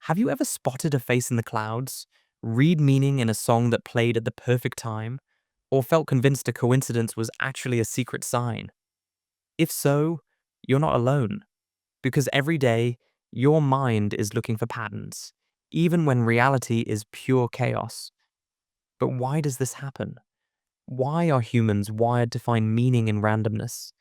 Have you ever spotted a face in the clouds, read meaning in a song that played at the perfect time, or felt convinced a coincidence was actually a secret sign? If so, you're not alone, because every day, your mind is looking for patterns, even when reality is pure chaos. But why does this happen? Why are humans wired to find meaning in randomness?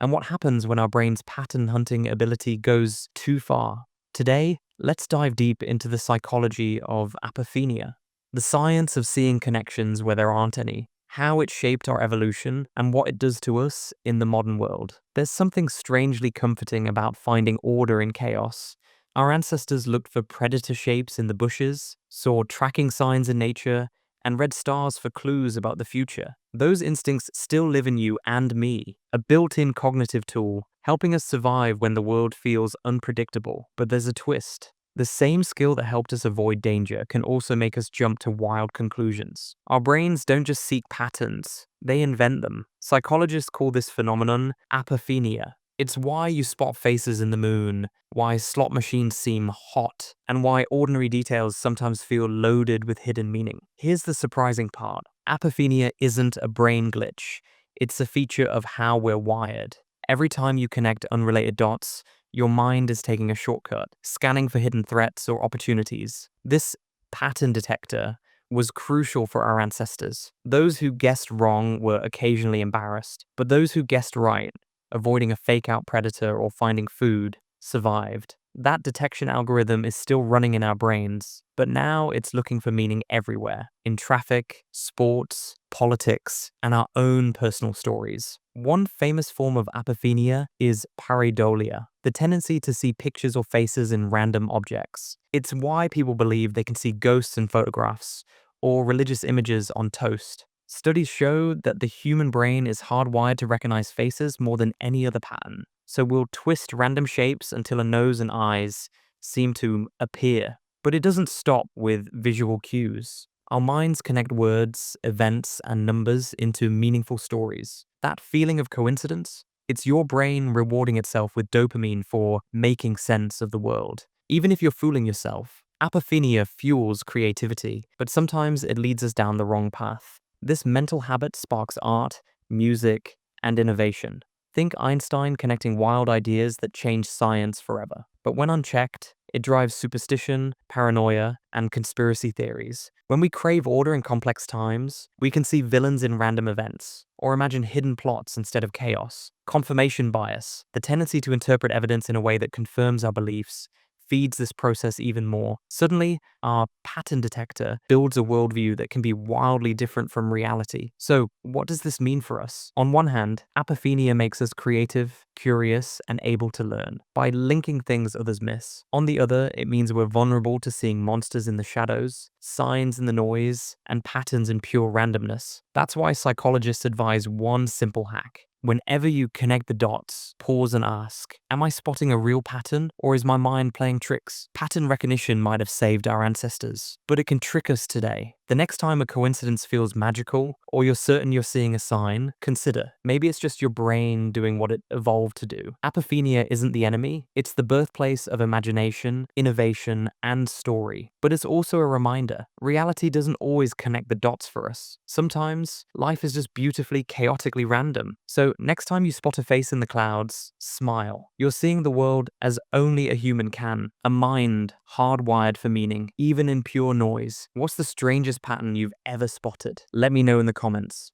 And what happens when our brain's pattern hunting ability goes too far? Today, let's dive deep into the psychology of apophenia, the science of seeing connections where there aren't any, how it shaped our evolution, and what it does to us in the modern world. There's something strangely comforting about finding order in chaos. Our ancestors looked for predator shapes in the bushes, saw tracking signs in nature, and read stars for clues about the future. Those instincts still live in you and me, a built-in cognitive tool, helping us survive when the world feels unpredictable. But there's a twist. The same skill that helped us avoid danger can also make us jump to wild conclusions. Our brains don't just seek patterns, they invent them. Psychologists call this phenomenon apophenia. It's why you spot faces in the moon, why slot machines seem hot, and why ordinary details sometimes feel loaded with hidden meaning. Here's the surprising part. Apophenia isn't a brain glitch. It's a feature of how we're wired. Every time you connect unrelated dots, your mind is taking a shortcut, scanning for hidden threats or opportunities. This pattern detector was crucial for our ancestors. Those who guessed wrong were occasionally embarrassed, but those who guessed right, avoiding a fake-out predator or finding food, survived. That detection algorithm is still running in our brains, but now it's looking for meaning everywhere, in traffic, sports, politics, and our own personal stories. One famous form of apophenia is pareidolia, the tendency to see pictures or faces in random objects. It's why people believe they can see ghosts in photographs or religious images on toast. Studies show that the human brain is hardwired to recognize faces more than any other pattern. So we'll twist random shapes until a nose and eyes seem to appear. But it doesn't stop with visual cues. Our minds connect words, events, and numbers into meaningful stories. That feeling of coincidence? It's your brain rewarding itself with dopamine for making sense of the world. Even if you're fooling yourself, apophenia fuels creativity, but sometimes it leads us down the wrong path. This mental habit sparks art, music, and innovation. Think Einstein connecting wild ideas that changed science forever. But when unchecked, it drives superstition, paranoia, and conspiracy theories. When we crave order in complex times, we can see villains in random events, or imagine hidden plots instead of chaos. Confirmation bias, the tendency to interpret evidence in a way that confirms our beliefs, feeds this process even more. Suddenly, our pattern detector builds a worldview that can be wildly different from reality. So, what does this mean for us? On one hand, apophenia makes us creative, curious, and able to learn by linking things others miss. On the other, it means we're vulnerable to seeing monsters in the shadows, signs in the noise, and patterns in pure randomness. That's why psychologists advise one simple hack. Whenever you connect the dots, pause and ask, am I spotting a real pattern or is my mind playing tricks? Pattern recognition might have saved our ancestors, but it can trick us today. The next time a coincidence feels magical or you're certain you're seeing a sign, consider. Maybe it's just your brain doing what it evolved to do. Apophenia isn't the enemy, it's the birthplace of imagination, innovation, and story. But it's also a reminder, reality doesn't always connect the dots for us. Sometimes, life is just beautifully, chaotically random. So next time you spot a face in the clouds, smile. You're seeing the world as only a human can, a mind hardwired for meaning, even in pure noise. What's the strangest pattern you've ever spotted? Let me know in the comments.